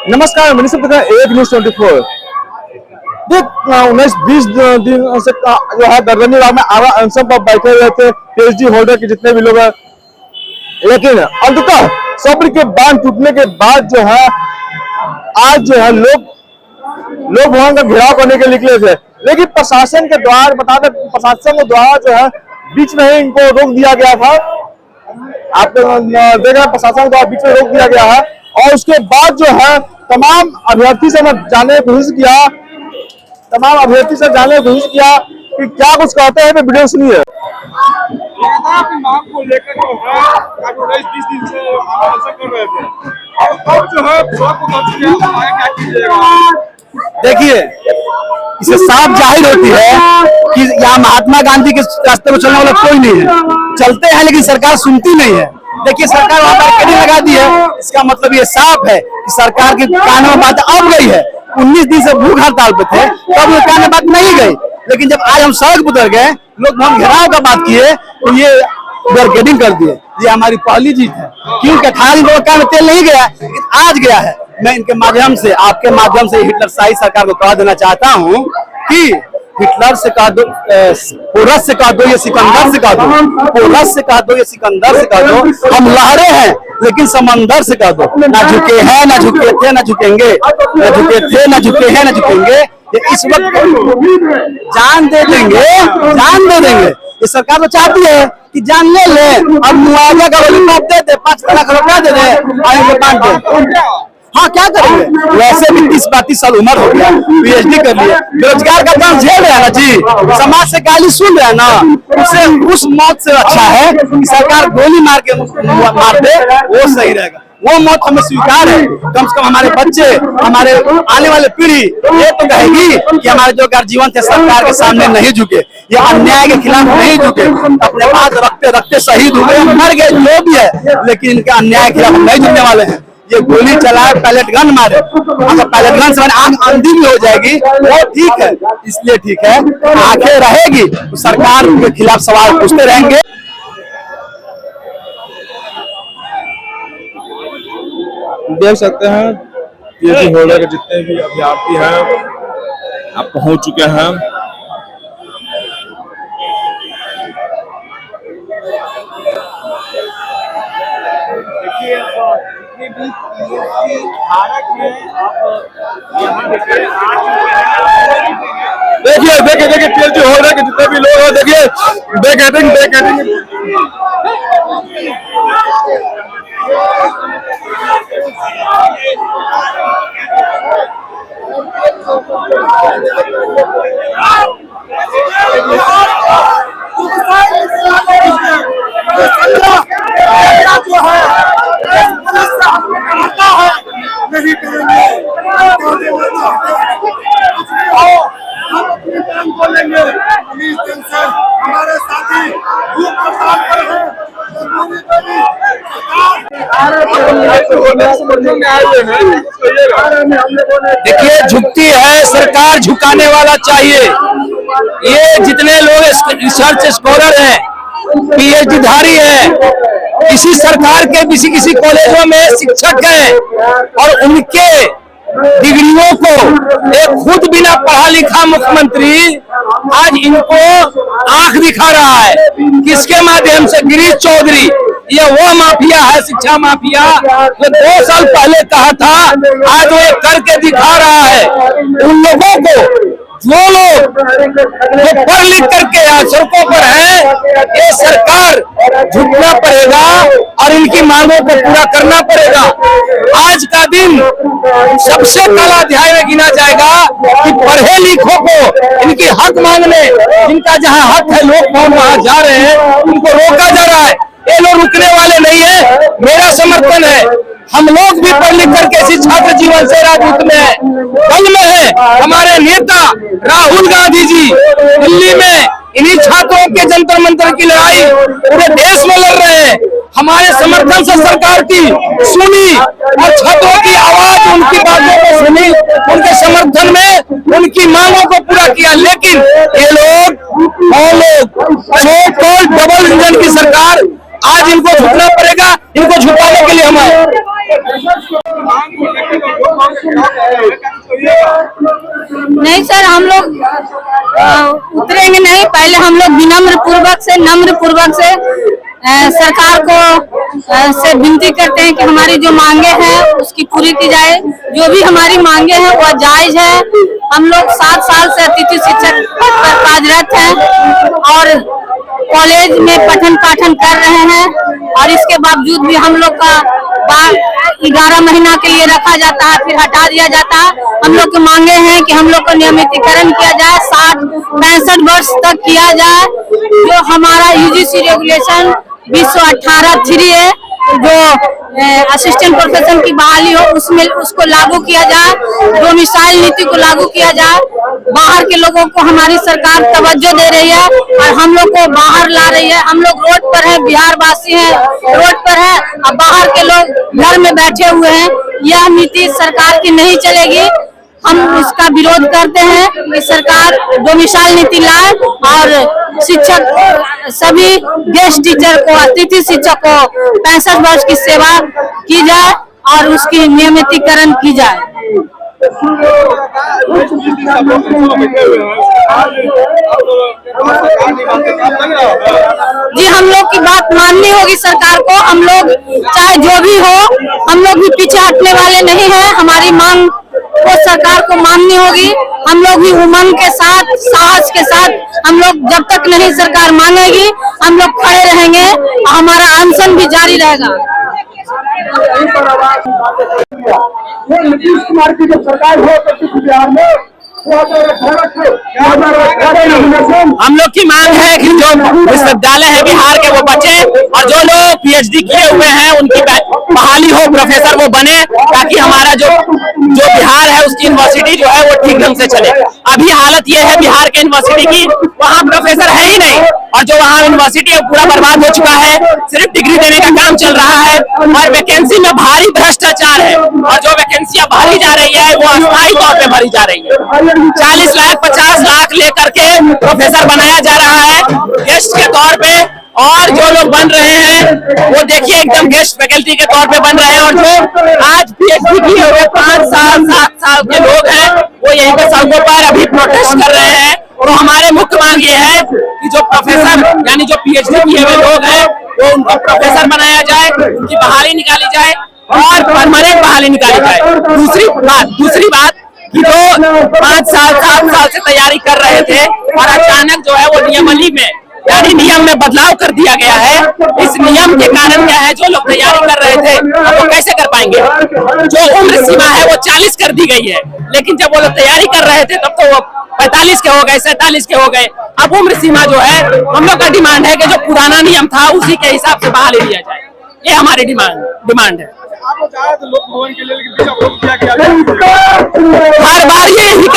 नमस्कार, मेरी सब एक न्यूज 24। देख 19-20 दिन से जो है दरदनी राव में अनशन पर बैठे हुए थे पीएचडी होल्डर के जितने भी लोग हैं, लेकिन अंततः सब्र के बांध टूटने के बाद जो है आज जो है लोग भवन का घेराव करने के निकले थे, लेकिन प्रशासन के द्वारा प्रशासन के द्वारा जो है बीच में ही इनको रोक दिया गया था। आप देख रहे हैं प्रशासन के द्वारा बीच में रोक दिया गया है और उसके बाद जो है तमाम अभ्यर्थी से मैं जानने की कोशिश किया कि क्या कुछ कहते हैं। वीडियो सुनिए। मांग को लेकर जो है 19-20 दिन से आंदोलन कर रहे थे और अब जो है क्या कीजिएगा? देखिए, इसे साफ जाहिर होती है कि यहाँ महात्मा गांधी के रास्ते में चलने वाला कोई नहीं है। चलते हैं लेकिन सरकार सुनती नहीं है। देखिए, सरकार वहां बैरिकेडिंग लगा दी है, इसका मतलब ये साफ है कि सरकार के कान में बात अब गई है। 19 दिन से भूख हड़ताल पे थे, तब वो कान में बात नहीं गई, लेकिन जब आज हम सड़क पर उतर गए, लोग हम घेराव का बात किए तो ये बैरिकेडिंग कर दिए। ये हमारी पहली जीत है, क्योंकि 18 दिन को कान में तेल नहीं गया, लेकिन आज गया है। मैं इनके माध्यम से, आपके माध्यम से हिटलरशाही सरकार को कह देना चाहता हूँ कि हिटलर से कह दो, पोरस से कह दो, ये सिकंदर से कह दो, पोरस से कह दो, ये सिकंदर से कह दो, हम लहरे हैं लेकिन समंदर से कह दो। ना झुके हैं, ना झुके थे, ना झुकेंगे, ना झुके थे, ना झुके हैं, ना झुकेंगे। ये इस वक्त जान दे देंगे, जान दे देंगे। ये सरकार तो चाहती है कि जान ले ले, अब मुआवजा का लॉलीपॉप दे दे, 5 लाख रुपया दे दे, आएंगे बांट दे। हाँ, क्या करेंगे? वैसे भी 30-32 साल उम्र हो गया, पीएचडी कर लिए, बेरोजगार का काम झेल रहे हैं ना जी, समाज से गाली सुन रहे हैं ना, उससे उस मौत से अच्छा है कि सरकार गोली मार दे, वो सही रहेगा। वो मौत हमें स्वीकार है। कम से कम हमारे बच्चे, हमारे आने वाले पीढ़ी ये तो कहेगी कि हमारे जो गर्जीवन थे सरकार के सामने नहीं झुके, ये अन्याय के खिलाफ नहीं झुके, अपने बात रखते रखते शहीद हुए, मर गए, जो भी है, लेकिन इनके अन्याय के खिलाफ नहीं झुकने वाले हैं। ये गोली चलाए, पैलेट गन मारे, अगर पैलेट गन से आग अंधी भी हो जाएगी वो ठीक है, इसलिए ठीक है, आंखें रहेगी तो सरकार के खिलाफ सवाल पूछते रहेंगे। देख सकते हैं पीएचडी होल्डर के जितने भी अभ्यर्थी हैं आप पहुंच चुके हैं। देखिए पीएचडी होल्डर के जितने भी लोग हैं, देखिए बैरिकेडिंग नहीं करेंगे, हम बोलेंगे। 19 दिन से हमारे साथी भूख हड़ताल पर हैं। देखिए, झुकती है सरकार, झुकाने वाला चाहिए। ये जितने लोग रिसर्च स्कॉलर हैं, पीएचडी धारी हैं, किसी सरकार के किसी कॉलेजों में शिक्षक हैं और उनके डिग्रियों को एक खुद बिना पढ़ा लिखा मुख्यमंत्री आज इनको आंख दिखा रहा है। किसके माध्यम से? गिरीश चौधरी। ये वो माफिया है, शिक्षा माफिया, जो 2 साल पहले कहा था, आज वो करके दिखा रहा है। उन लोगों को, जो लोग जो पढ़ लिख करके आज सड़कों पर है, ये सरकार झुकना पड़ेगा और इनकी मांगों को पूरा करना पड़ेगा। आज का दिन सबसे काला अध्याय में गिना जाएगा कि पढ़े लिखों को इनकी हक मांगने, इनका जहां हक है लोग वहां जा रहे हैं, उनको रोका जा रहा है। ये लोग रुकने वाले नहीं है। मेरा समर्थन है, हम लोग भी पढ़ लिख करके इसी छात्र जीवन से राजनीति में है, दल में है। हमारे नेता राहुल गांधी जी दिल्ली में इन्हीं छात्रों के जंतर मंतर की लड़ाई पूरे देश में लड़ रहे हैं। हमारे समर्थन से सरकार की सुनी और छात्रों की आवाज, उनकी बातों को सुनी, उनके समर्थन में उनकी मांगों को पूरा किया। लेकिन ये लोग सो कॉल्ड डबल इंजन की सरकार, आज इनको झुकना पड़ेगा। इनको झुकाने के लिए हम आए। नहीं सर, हम लोग उतरेंगे नहीं। पहले हम लोग नम्र पूर्वक से सरकार को से विनती करते हैं कि हमारी जो मांगे हैं उसकी पूरी की जाए। जो भी हमारी मांगे हैं वह जायज है। हम लोग 7 साल से अतिथि शिक्षक पर कार्यरत हैं और कॉलेज में पठन पाठन कर रहे हैं, और इसके बावजूद भी हम लोग का 11 महीना के लिए रखा जाता है, फिर हटा दिया जाता है। हम लोग की मांगे हैं कि हम लोग को नियमितीकरण किया जाए, 65 वर्ष तक किया जाए। जो हमारा यूजीसी रेगुलेशन 2018-3 है, जो असिस्टेंट प्रोफेसर की बहाली हो उसमें उसको लागू किया जाए, डोमिसाइल नीति को लागू किया जाए। बाहर के लोगों को हमारी सरकार तवज्जो दे रही है और हम लोग को बाहर ला रही है। हम लोग रोड पर हैं, बिहार वासी हैं, रोड पर है, अब बाहर के लोग घर में बैठे हुए हैं। यह नीति सरकार की नहीं चलेगी। हम उसका विरोध करते हैं कि सरकार डोमिसाइल नीति लाए और शिक्षक सभी गेस्ट टीचर को, अतिथि शिक्षक को 65 वर्ष की सेवा की जाए और उसकी नियमितीकरण की जाए। जी, हम लोग की बात माननी होगी सरकार को। हम लोग चाहे जो भी हो, हम लोग भी पीछे हटने वाले नहीं हैं। हमारी मांग को सरकार को माननी होगी। हम लोग भी उमंग के साथ, साहस के साथ, हम लोग जब तक नहीं सरकार मांगेगी हम लोग खड़े रहेंगे और हमारा अनशन भी जारी रहेगा। नीतीश कुमार की जो सरकार हुआ करती थी बिहार में, हम लोग की मांग है कि जो विश्वविद्यालय है बिहार के वो बचे और जो लोग पीएचडी किए हुए हैं उनकी बहाली हो, प्रोफेसर वो बने, ताकि हमारा जो बिहार है उसकी यूनिवर्सिटी जो है वो ठीक ढंग से चले। अभी हालत ये है बिहार के यूनिवर्सिटी की, वहाँ प्रोफेसर है ही नहीं और जो वहाँ यूनिवर्सिटी है पूरा बर्बाद हो चुका है। सिर्फ डिग्री देने का काम चल रहा है और वैकेंसी में भारी भ्रष्टाचार है और जो वैकेंसियां भरी जा रही है वो अस्थायी तौर पे भरी जा रही है। 40 लाख 50 लाख लेकर के प्रोफेसर बनाया जा रहा है गेस्ट के तौर पे, और जो लोग बन रहे हैं वो देखिए एकदम गेस्ट फैकल्टी के तौर पे बन रहे हैं। और जो आज पीएचडी किए हुए 5 साल 7 साल के लोग हैं वो यहीं पे सड़कों पर अभी प्रोटेस्ट कर रहे हैं। तो हमारे मुख्य मांग ये है कि जो प्रोफेसर यानी जो पीएचडी किए हुए लोग हैं वो उनको प्रोफेसर बनाया जाए, उनकी बहाली निकाली जाए और परमानेंट बहाली निकाली जाए। दूसरी बात कि जो 5 साल 7 साल से तैयारी कर रहे थे और अचानक जो है वो नियमावली में यानी नियम में बदलाव कर दिया गया है। इस नियम के कारण क्या है, जो लोग तैयारी कर रहे थे वो कैसे कर पाएंगे। जो उम्र सीमा है वो 40 कर दी गई है, लेकिन जब वो लोग तैयारी कर रहे थे तब तो वो 45 के हो गए, 47 के हो गए। अब उम्र सीमा जो है, हम लोग का डिमांड है कि जो पुराना नियम था उसी के हिसाब से बहाली दिया जाए। ये हमारी डिमांड है। हर बार ये यही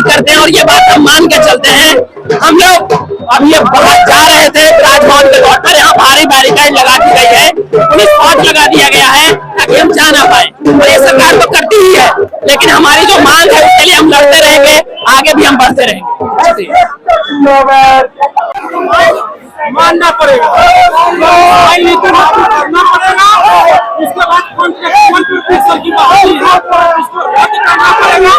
करते हैं और ये बात हम मान के चलते हैं। हम लोग अब ये बहुत जा रहे थे राजभवन के तौर पर, यहाँ भारी बैरिकेड लगा दी गई है, पुलिस फोर्स लगा दिया गया है ताकि हम जा ना पाए। और ये सरकार तो करती ही है, लेकिन हमारी जो मांग है उसके लिए हम लड़ते रहेंगे, आगे भी हम बढ़ते रहेंगे। मानना पड़ेगा, करना पड़ेगा। उसके बाद प्रोफेसर की बहाली है उसको रद्द करना पड़ेगा।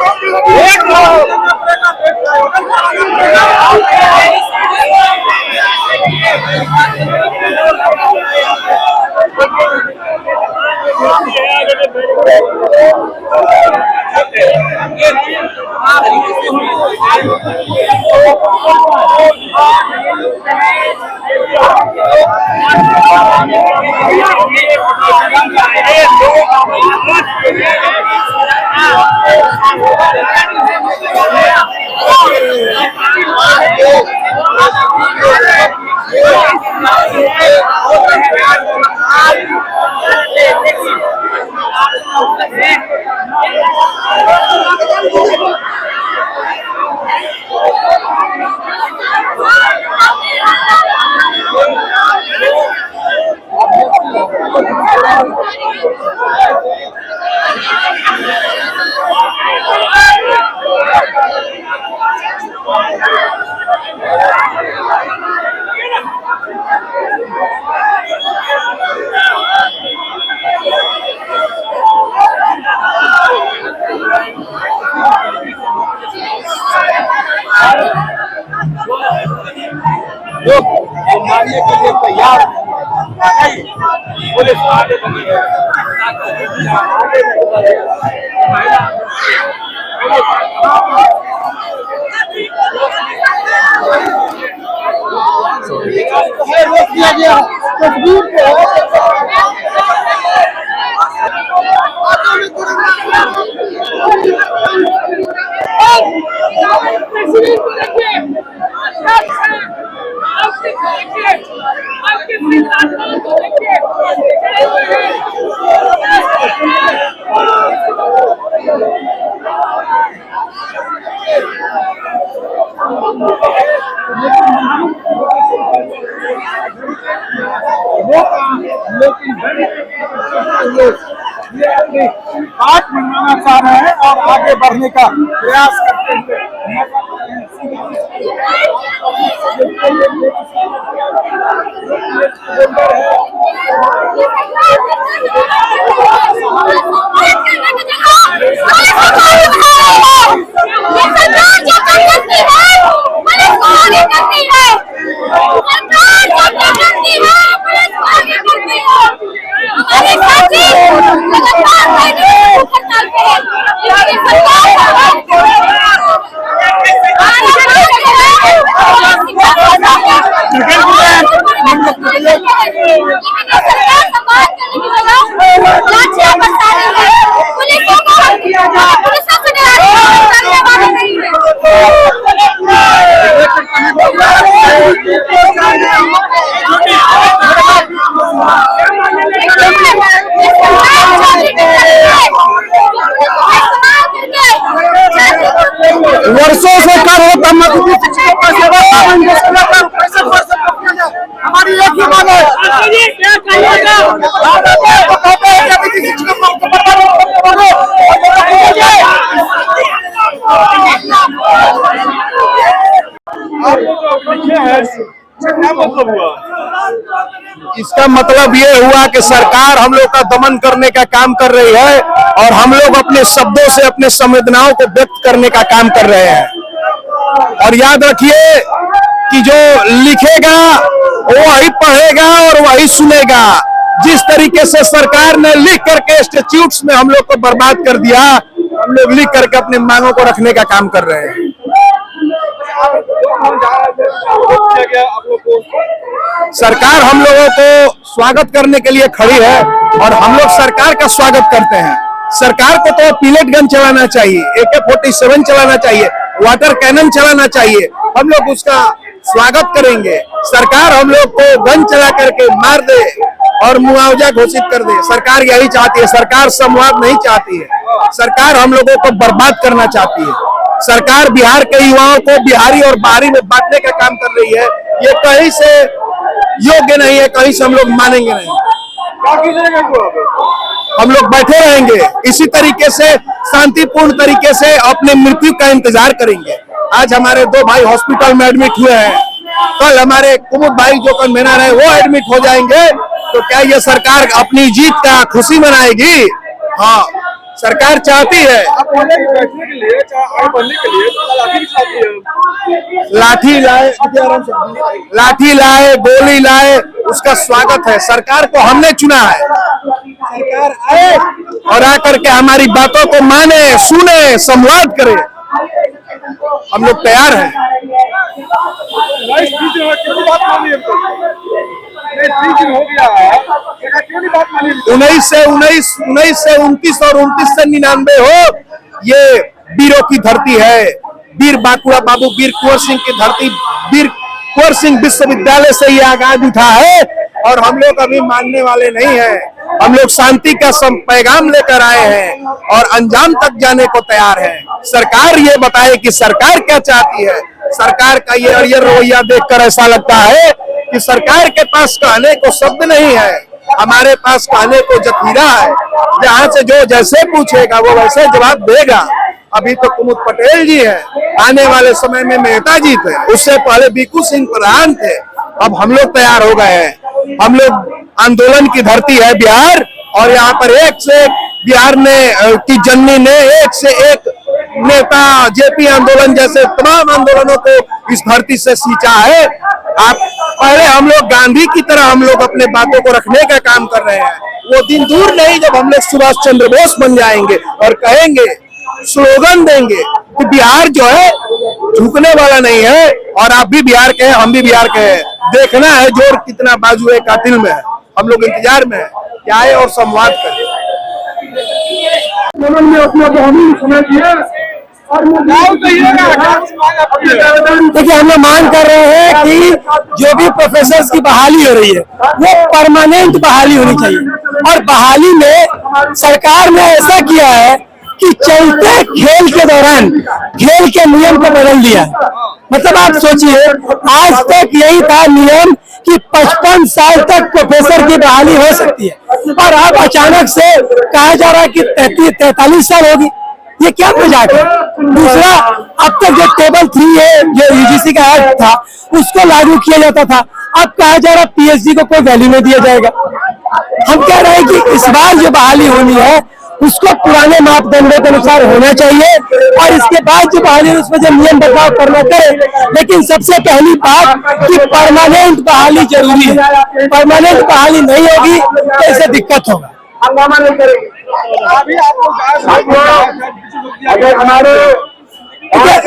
पुलिस आगे बढ़ी है। रोक दिया गया तस्वीर बात मनवाना चाह रहे हैं और आगे बढ़ने का प्रयास करते हुए वर्षों से कर होता हमारी एक ही मांग आप जो लिखे हैं इसका क्या मतलब हुआ? इसका मतलब ये हुआ कि सरकार हम लोग का दमन करने का काम कर रही है और हम लोग अपने शब्दों से अपने संवेदनाओं को व्यक्त करने का काम कर रहे हैं। और याद रखिए कि जो लिखेगा वही पढ़ेगा और वही सुनेगा। जिस तरीके से सरकार ने लिख करके इंस्टीट्यूट्स में हम लोग को बर्बाद कर दिया, हम लोग लिख करके अपने मांगों को रखने का काम कर रहे हैं। आप लोग को सरकार हम लोगों को स्वागत करने के लिए खड़ी है और हम लोग सरकार का स्वागत करते हैं। सरकार को तो पिलेट गन चलाना चाहिए, AK-47 चलाना चाहिए, वाटर कैनन चलाना चाहिए। हम लोग उसका स्वागत करेंगे। सरकार हम लोग को गन चला करके मार दे और मुआवजा घोषित कर दे, सरकार यही चाहती है। सरकार संवाद नहीं चाहती है। सरकार हम लोगों को बर्बाद करना चाहती है। सरकार बिहार के युवाओं को बिहारी और बाहरी में बांटने का काम कर रही है। ये कहीं से योग्य नहीं है, कहीं से हम लोग मानेंगे नहीं। क्या कीजिएगा? हम लोग बैठे रहेंगे इसी तरीके से, शांतिपूर्ण तरीके से अपने मृत्यु का इंतजार करेंगे। आज हमारे 2 भाई हॉस्पिटल में एडमिट हुए हैं, कल हमारे कुमुद भाई जो कन्वेनर है वो एडमिट हो जाएंगे। तो क्या ये सरकार अपनी जीत का खुशी मनाएगी? हाँ, सरकार चाहती है। आप बोले बैठने के लिए, आगे बढ़ने के लिए लाठी चाहती है। लाठी लाए, गोली लाए, उसका स्वागत है। सरकार को हमने चुना है। सरकार आए और आकर के हमारी बातों को माने, सुने, संवाद करे। हम लोग तैयार हैं। 19 से 29 और 29 से 99 हो, ये वीरों की धरती है। वीर बांकुड़ा बाबू, वीर कुंवर सिंह की धरती, वीर कुंवर सिंह विश्वविद्यालय से ये आगाज उठा है और हम लोग अभी मानने वाले नहीं हैं। हम लोग शांति का पैगाम लेकर आए हैं और अंजाम तक जाने को तैयार हैं। सरकार ये बताए कि सरकार क्या चाहती है। सरकार का ये रवैया देखकर ऐसा लगता है कि सरकार के पास कहने को शब्द नहीं है। हमारे पास कहने को जखीरा है, जहाँ से जो जैसे पूछेगा वो वैसे जवाब देगा। अभी तो कुमुद पटेल जी है, आने वाले समय में मेहता जी थे, उससे पहले बीकू सिंह प्रधान थे। अब हम लोग तैयार हो गए हैं। हम लोग आंदोलन की धरती है बिहार, और यहाँ पर एक से एक बिहार ने की जननी ने एक से एक नेता जेपी आंदोलन जैसे तमाम आंदोलनों को इस धरती से सींचा है। आप पहले हम लोग गांधी की तरह हम लोग अपने बातों को रखने का काम कर रहे हैं। वो दिन दूर नहीं जब हम लोग सुभाष चंद्र बोस बन जाएंगे और कहेंगे, स्लोगन देंगे कि बिहार जो है झुकने वाला नहीं है। और आप भी बिहार के हैं, हम भी बिहार के हैं। देखना है जोर कितना बाजुए कातिल में है। हम लोग इंतजार में है कि आए और संवाद करें। देखिए, हम लोग मांग कर रहे हैं कि जो भी प्रोफेसर्स की बहाली हो रही है वो परमानेंट बहाली होनी चाहिए। और बहाली में सरकार ने ऐसा किया है कि चलते खेल के दौरान खेल के नियम को बदल दिया है। मतलब आप सोचिए, आज तक यही था नियम कि 55 साल तक प्रोफेसर की बहाली हो सकती है, और अब अचानक से कहा जा रहा है कि 43 साल होगी। ये क्या मजाक है। दूसरा, अब तक जो टेबल 3 है जो यूजीसी का एक्ट था उसको लागू किया जाता था, अब कहा जा रहा पीएचडी को कोई वैल्यू नहीं दिया जाएगा। हम कह रहे हैं कि इस बार जो बहाली होनी है उसको पुराने मापदंडों के अनुसार होना चाहिए, और इसके बाद जो बहाली है उसमें जो नियम बदलाव करना करे। लेकिन सबसे पहली बात कि परमानेंट बहाली जरूरी है। परमानेंट बहाली नहीं होगी तो इससे दिक्कत होगा। अभी आपको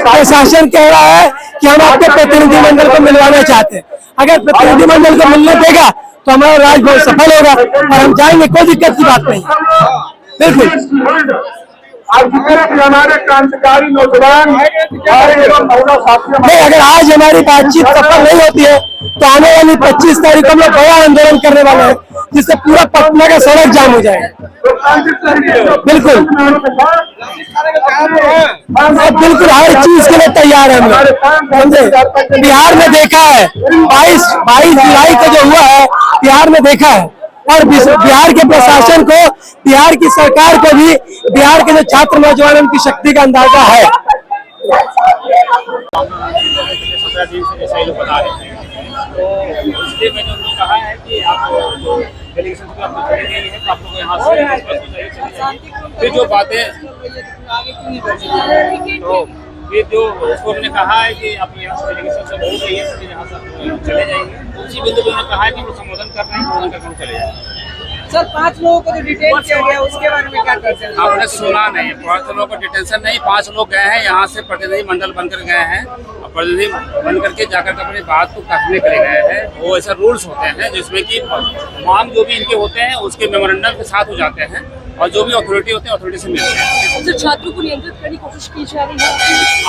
प्रशासन कह रहा है कि हम आपके प्रतिनिधिमंडल को मिलवाना चाहते हैं। अगर प्रतिनिधिमंडल को मिलने देगा तो हमारा राजभवन सफल होगा और हम जाएंगे, कोई दिक्कत की बात नहीं। बिल्कुल। हमारे क्रांतिकारी नौजवान नहीं, अगर आज हमारी बातचीत सफल नहीं होती है तो आने वाली 25 तारीख को हम लोग बड़ा आंदोलन करने वाले हैं, जिससे पूरा पटना का सड़क जाम हो जाएगा। बिल्कुल बिल्कुल, हर चीज के लिए तैयार है हम लोग। समझे, बिहार में देखा है 22 जुलाई को जो हुआ है बिहार में देखा है, और बिहार के प्रशासन को, बिहार की सरकार को भी बिहार के जो छात्र नौजवान उनकी शक्ति का अंदाजा है। तो इसलिए मैंने उनको कहा है कि आप जो डेलीगेशन को आप चले गए हैं तो आप लोग यहाँ से फिर जो बातें तो ये जो उसको मैंने कहा है कि आप यहाँ से डेलीगेशन से बहुत रही है, फिर यहाँ से चले जाएंगे। उसी बिंदु पर उन्होंने कहा है कि वो संबोधन कर रहे हैं, संबोधन करके हम चले जाएंगे। सर, 5 लोगों को जो डिटेन किया गया उसके बारे में क्या करते हैं? आपने सुना नहीं, 5 लोगों को डिटेंशन नहीं, 5 लोग गए हैं यहाँ से प्रतिनिधि मंडल बनकर गए हैं, और प्रतिनिधि बन करके जाकर के अपनी बात को कहने के लिए गए हैं। वो ऐसे रूल्स होते हैं जिसमें कि तमाम जो भी इनके होते हैं उसके मेमोरेंडम के साथ हो जाते हैं, और जो भी अथॉरिटी होते हैं अथॉरिटी से मिलते हैं। जो छात्रों को नियंत्रित करने की कोशिश की जा रही है।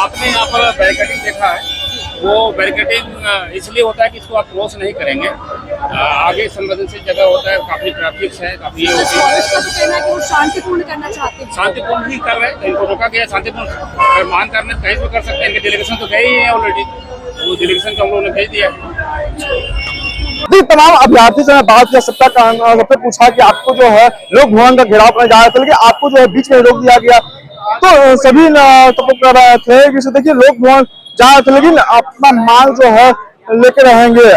आपने यहाँ पर बैरिकेडिंग देखा है, वो बैरिकेडिंग इसलिए होता है कि इसको आप क्रॉस नहीं करेंगे, आगे संवेदनशील जगह होता है, काफी ट्रैफिक है, काफी ये होती है। शांतिपूर्ण करना चाहते हैं, शांतिपूर्ण ही कर रहे हैं, इनको रोका गया शांतिपूर्ण मान करने कहीं भी कर सकते हैं। इनके डेलीगेशन तो गए ही है ऑलरेडी, वो डेलीगेशन को हम लोगों ने भेज दिया है। तमाम अभ्यर्थी से बात किया, सबसे पूछा कि आपको जो है लोक भवन का घेराव करने जा रहे थे, लेकिन आपको जो है बीच में रोक दिया गया। तो सभी तो कर रहे थे कि देखिए लोक भवन जा रहे थे लेकिन अपना मांग जो है लेके रहेंगे।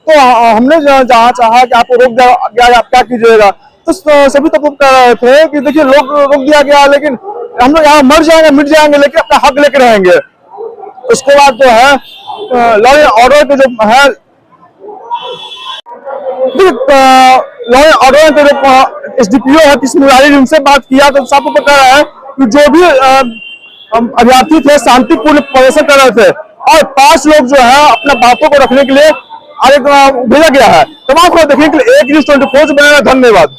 तो हमने जहाँ चाहा कि आपको रोक दिया गया, आप क्या कीजिएगा। तो सभी तो कर रहे थे कि देखिए लोग रोक दिया गया, लेकिन हम लोग यहाँ मर जाएंगे मिट जाएंगे लेकिन अपना हक लेके रहेंगे। उसके बाद जो है लॉ एंड ऑर्डर के जो है लॉ एंड ऑर्डर के जो एसडीपीओ है कृष्ण मुरारी, उनसे बात किया तो सब को कह रहा है कि जो भी अभ्यर्थी थे शांतिपूर्ण प्रदर्शन कर रहे थे, और 5 लोग जो है अपना बातों को रखने के लिए आगे भेजा गया है। तमाम को देखने के लिए एक न्यूज़ 24 से बना। धन्यवाद।